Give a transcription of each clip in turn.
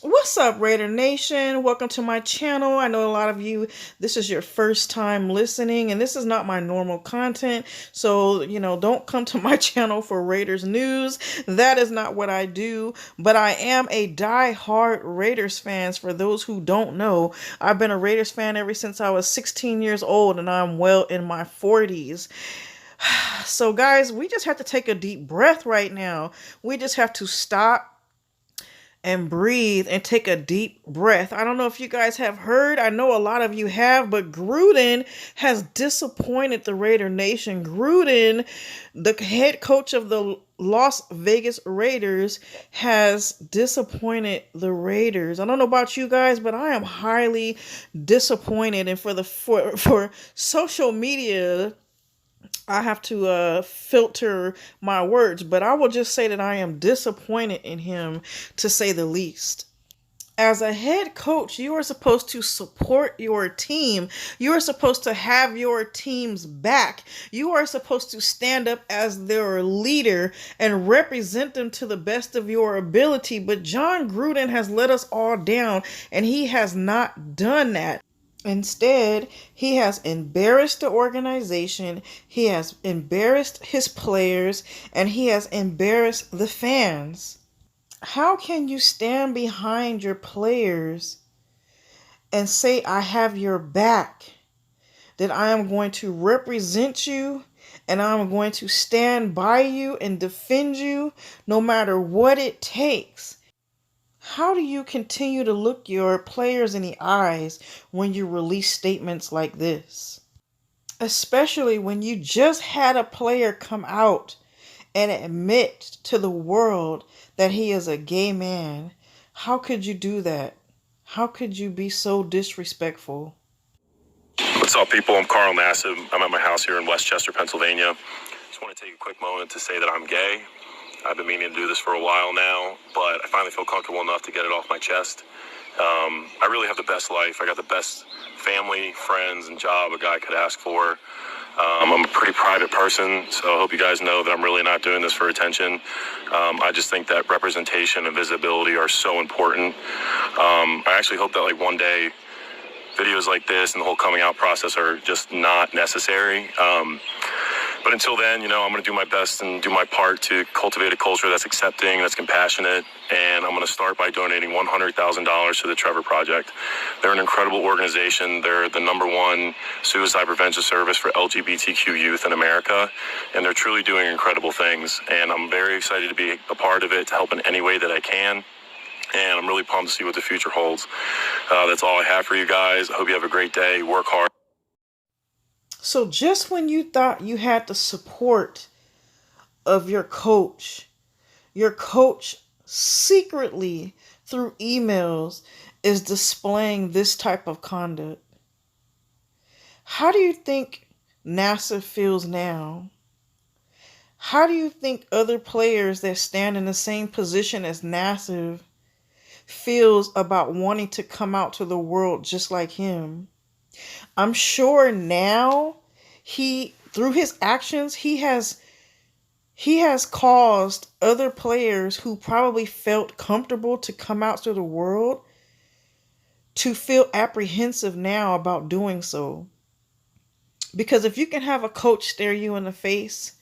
What's up, Raider Nation? Welcome to my channel. I know a lot of you, this is your first time listening, and this is not my normal content. So, don't come to my channel for Raiders news. That is not what I do. But I am a die-hard Raiders fan. For those who don't know, I've been a Raiders fan ever since I was 16 years old, and I'm well in my 40s. So, guys, we just have to take a deep breath right now. We just have to stop and breathe and take a deep breath. I don't know if you guys have heard. I know a lot of you have, but Gruden has disappointed the Raider Nation. Gruden, the head coach of the Las Vegas Raiders, has disappointed the Raiders. I don't know about you guys, but I am highly disappointed. And for social media, I have to filter my words, but I will just say that I am disappointed in him, to say the least. As a head coach, you are supposed to support your team. You are supposed to have your team's back. You are supposed to stand up as their leader and represent them to the best of your ability. But John Gruden has let us all down, and he has not done that. Instead, he has embarrassed the organization, he has embarrassed his players, and he has embarrassed the fans. How can you stand behind your players and say, I have your back, that I am going to represent you and I'm going to stand by you and defend you no matter what it takes? How do you continue to look your players in the eyes when you release statements like this? Especially when you just had a player come out and admit to the world that he is a gay man. How could you do that? How could you be so disrespectful? What's up, people? I'm Carl Nassib. I'm at my house here in Westchester, Pennsylvania. Just want to take a quick moment to say that I'm gay. I've been meaning to do this for a while now, but I finally feel comfortable enough to get it off my chest. I really have the best life. I got the best family, friends, and job a guy could ask for. I'm a pretty private person, so I hope you guys know that I'm really not doing this for attention. I just think that representation and visibility are so important. I actually hope that one day videos like this and the whole coming out process are just not necessary. But until then, I'm going to do my best and do my part to cultivate a culture that's accepting, that's compassionate, and I'm going to start by donating $100,000 to the Trevor Project. They're an incredible organization. They're the #1 suicide prevention service for LGBTQ youth in America, and they're truly doing incredible things. And I'm very excited to be a part of it, to help in any way that I can. And I'm really pumped to see what the future holds. That's all I have for you guys. I hope you have a great day. Work hard. So just when you thought you had the support of your coach secretly through emails is displaying this type of conduct. How do you think NASA feels now? How do you think other players that stand in the same position as NASA feels about wanting to come out to the world just like him? I'm sure now through his actions, he has caused other players who probably felt comfortable to come out to the world to feel apprehensive now about doing so. Because if you can have a coach stare you in the face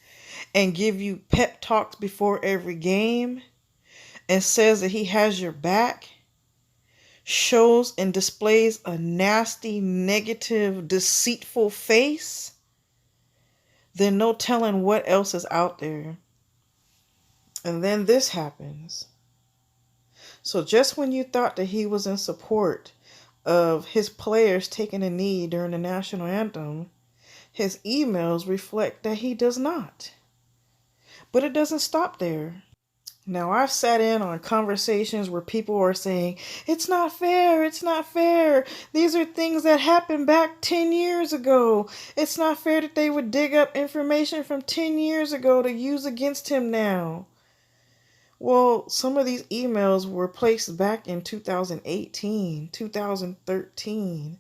and give you pep talks before every game and says that he has your back, shows and displays a nasty, negative, deceitful face, then no telling what else is out there. And then this happens. So just when you thought that he was in support of his players taking a knee during the national anthem, his emails reflect that he does not. But it doesn't stop there. Now, I've sat in on conversations where people are saying, it's not fair, it's not fair. These are things that happened back 10 years ago. It's not fair that they would dig up information from 10 years ago to use against him now. Well, some of these emails were placed back in 2018, 2013.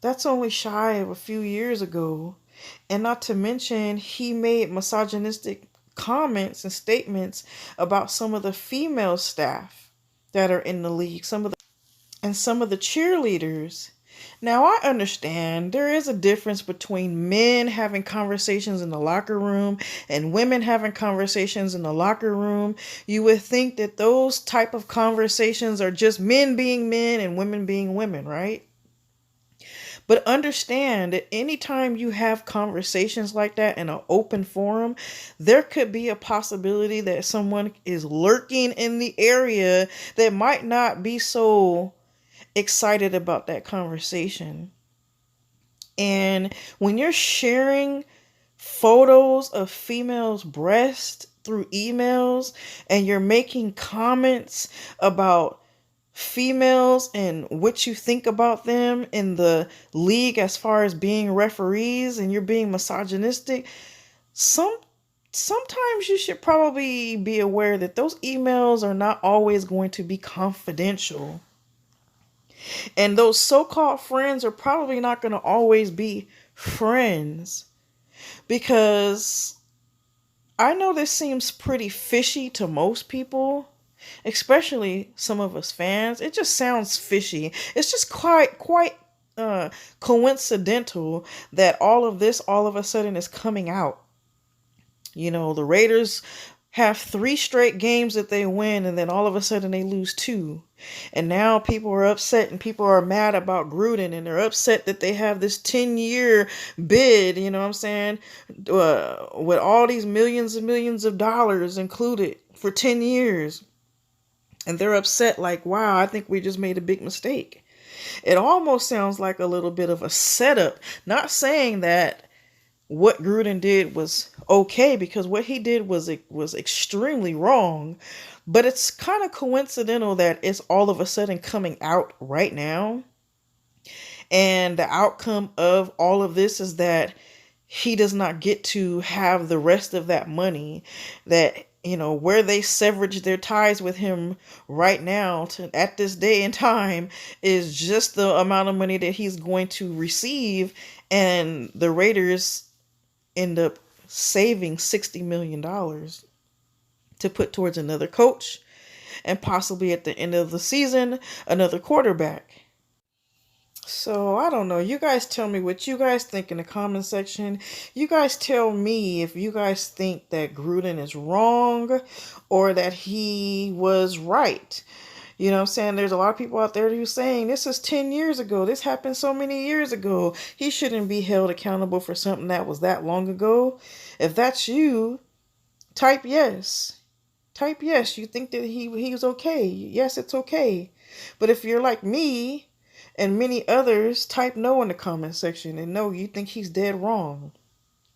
That's only shy of a few years ago. And not to mention, he made misogynistic comments and statements about some of the female staff that are in the league, some of the cheerleaders. Now, I understand there is a difference between men having conversations in the locker room and women having conversations in the locker room. You would think that those type of conversations are just men being men and women being women, right? But understand that anytime you have conversations like that in an open forum, there could be a possibility that someone is lurking in the area that might not be so excited about that conversation. And when you're sharing photos of females' breasts through emails and you're making comments about females and what you think about them in the league as far as being referees, and you're being misogynistic, sometimes you should probably be aware that those emails are not always going to be confidential. And those so-called friends are probably not going to always be friends, because I know this seems pretty fishy to most people, especially some of us fans. It just sounds fishy. It's just quite coincidental that all of this all of a sudden is coming out. You know, the Raiders have 3 straight games that they win, and then all of a sudden they lose 2. And now people are upset and people are mad about Gruden, and they're upset that they have this 10-year bid, you know what I'm saying, with all these millions and millions of dollars included for 10 years. And they're upset like, wow, I think we just made a big mistake. It almost sounds like a little bit of a setup. Not saying that what Gruden did was okay, because what he did was extremely wrong, but it's kind of coincidental that it's all of a sudden coming out right now. And the outcome of all of this is that he does not get to have the rest of that money, that, you know, where they severed their ties with him right now at this day and time is just the amount of money that he's going to receive. And the Raiders end up saving $60 million to put towards another coach and possibly at the end of the season, another quarterback. So I don't know. You guys tell me what you guys think in the comment section. You guys tell me if you guys think that Gruden is wrong or that he was right. You know what I'm saying? There's a lot of people out there who's saying this is 10 years ago. This happened so many years ago. He shouldn't be held accountable for something that was that long ago. If that's you, type yes. Type yes. You think that he was okay. Yes, it's okay. But if you're like me and many others, type no in the comment section. And no, you think he's dead wrong.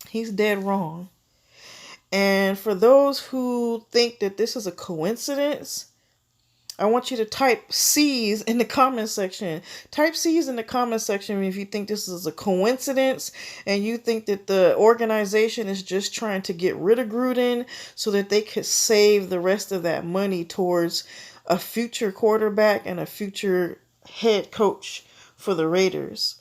He's dead wrong. And for those who think that this is a coincidence, I want you to type C's in the comment section. Type C's in the comment section if you think this is a coincidence and you think that the organization is just trying to get rid of Gruden so that they could save the rest of that money towards a future quarterback and a future head coach for the Raiders.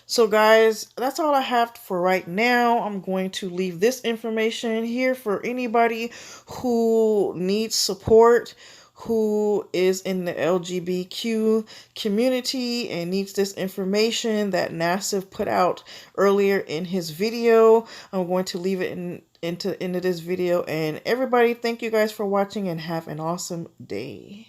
So guys, that's all I have for right now. I'm going to leave this information here for anybody who needs support, who is in the LGBTQ community and needs this information that Nassif put out earlier in his video. I'm going to leave it into this video. And everybody, thank you guys for watching and have an awesome day.